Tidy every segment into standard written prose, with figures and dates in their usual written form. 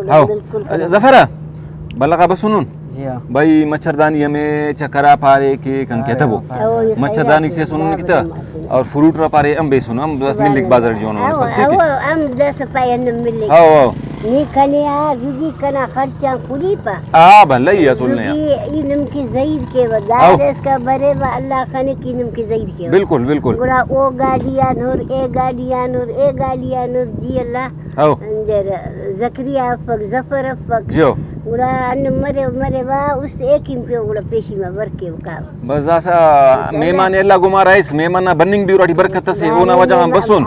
हाँ जफर बल्ला का बस सुनून भाई मच्छरदानी हमें चक्करा पारे के कंके तबो मच्छरदानी से सुनून किता और फ्रूट रा पारे हम बे सुनो हम बस मिलिक बाजार जोनो हम दस पायन मिलिक हाँ नी कने आ रुगी कना खर्चा कुली पा भला ये सुनने ये इनम की ज़हीर के वदार इसका बरे व अल्लाह खाने की इनम की ज़हीर के बिल्कुल बिल्कुल गुड़ा ओ गाड़ियां नूर ए गाड़ियां नूर जी अल्लाह अंदर ज़करिया फक ज़फर फक जो गुड़ा अन मरे वा उस एक ही पे गुड़ा पेशी में वर के का बस ऐसा मेहमान अल्लाह गुमा राइस मेहमान बनिंग भी उराठी बरकत से वो ना वजह हम बसुन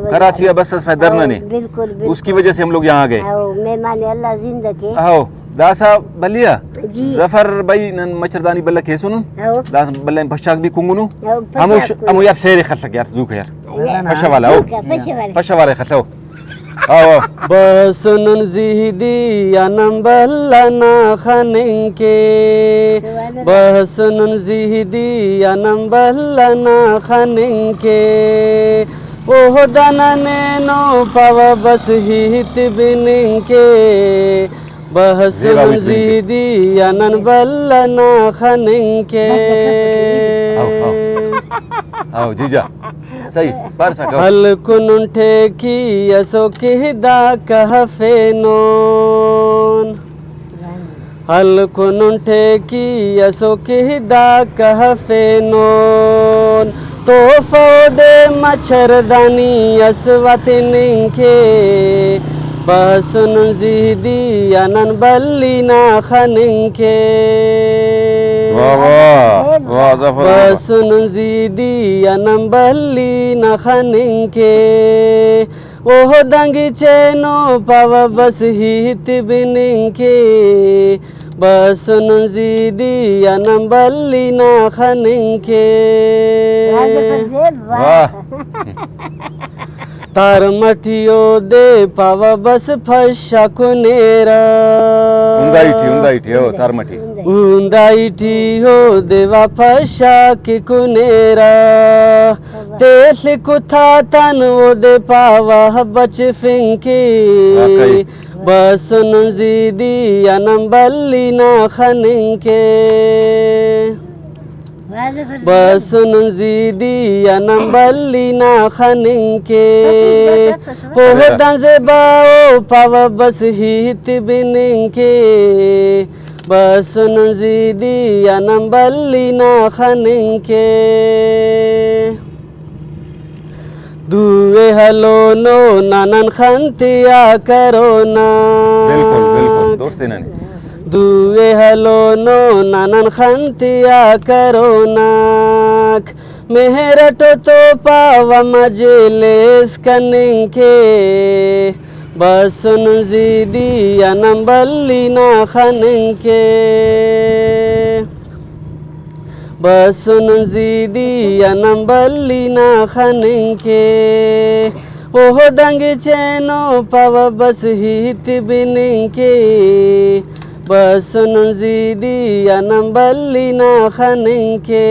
कराची बस से दरना ने बिल्कुल उसकी वजह से हम लोग यहाँ आ गए मेहमान अल्लाह जिंदा के आओ दासा बलिया जफर भाई नन मच्छरदानी बल्ला के सुनो दास बल्ला पश्चाक भी कुंगुनु हम यार शेर खलक यार जुक यार पशा वाला ओ पशा वाला खलो आओ बसुन जिहदी अनम बल्ला ना खनिंके बसुन जिहदी अनम बल्ला ना खनिंके ओह दनने नो पव बस हित बिनिंके बहसुन जिहदी अनन बल्ला ना खनिंके आओ जीजा सही पर सका हल कुन ठेकी यसो किहदा कहफे नोन हल कुन ठेकी यसो किहदा कहफे नोन तो फौदे मच्छरदानी यसवति निंखे बसुन जिहदी अनन बल्ली ना खनिंखे बसुन जिहदी अनन बल्ली ना खनिंखे ओह दंगी चेनो पव बस हित बिनिंखे बसुन जिहदी अनन बल्ली ना खनिंखे तार मटियो दे पाव बस फशा कुनेरा उंदाइठी हो तार मटी उंदाइठी हो देवा फशा की कुनेरा तेल कुथा तन वो दे पावा बच फिंकी बसुन जिहदी अनन बल्ली ना खनिंके बसुन जिहदी अनन बल्ली ना खनिंके ओह दंजे बाओ पाव बस हित बिनिंके बसुन जिहदी अनन बल्ली ना खनिंके दुए हलो नो ननन खंतिया करो ना बिल्कुल बिल्कुल दोस्ती नानी दुए हलो नो ननन खंतिया करो नाक मेहरटो तो पावा मजलिस कनिंके बसुन जिहदी अनन बल्ली ना खनिंके बसुन जिहदी अनन बल्ली ना खनिंके ओह दंगी चेनो पव बस हित बिनिंके बसुन जिहदी अनन बल्ली ना खनिंके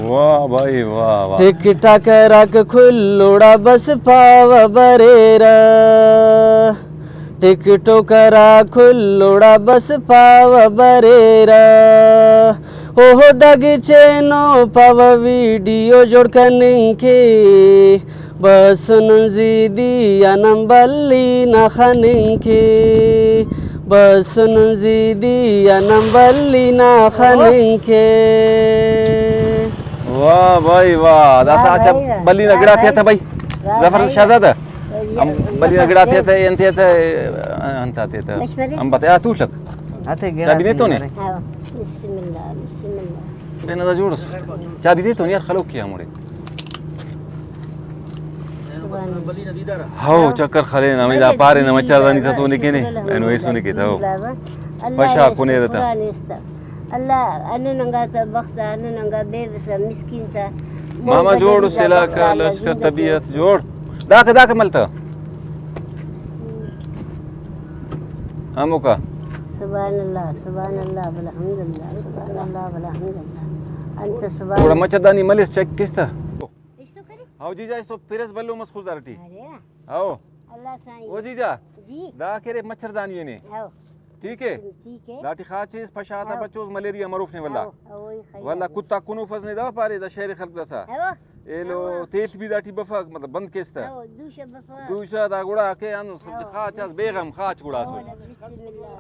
वाह भाई वाह टिक टक रक खुल्लुड़ा बस पाव बरेरा टिक टोकरा खुल्लुड़ा बस पाव बरेरा ओह दगी चेनो पव वीडियो जोड़ कनिंके बसुन जिहदी अनन बल्ली ना खनिंके बसुन जिहदी अनन बल्ली ना खनिंके वाह भाई वाह दासा अच्छा बल्ली नगड़ा था भाई जफर शहजादा हम बल्ली नगड़ा थे एंते थे अंता थे हम बताया तू लग चाबी दे तो ने बिस्मिल्लाह बिस्मिल्लाह बेना जोड़ चाबी दे तो यार खलो किया मोरे हाओ चक्कर खले ना मैं जा पारे ना मच्छरदानी सा तो ने के ने एनो ऐसो ने के था पशा कोने रहता अल्लाह अननंगा ता बख्ता अननंगा बेबस मिस्किन ता मामा जोड़ सिला का लश्कर तबीयत जोड़ दाक मलता अमुका सुभान अल्लाह वल्हम्दुलिल्लाह सुभान अल्लाह वल्हम्दुलिल्लाह अंत सुभान थोड़ा मच्छरदानी मलिस चेक किसता इसो करे आओ जीजा इसको फिरस बल्लो मस खुदारटी अरे आओ अल्लाह साईं ओ जीजा जी दा केरे मच्छरदानी ने आओ ठीक है ठीक है दाटी खाचेस फशाता बच्चों मलेरिया मरूफ ने वल्ला वही खाई वल्ला कुत्ता कुनूफस ने दवा पारे दा शहर खल्क दसा आओ एलो तेल भी दाटी बफक मतलब बंद केस्ता आओ दूसरा बफा दूसरा दा गुड़ा के अनु सब खाचास बेगम खाच गुड़ा सो बिस्मिल्लाह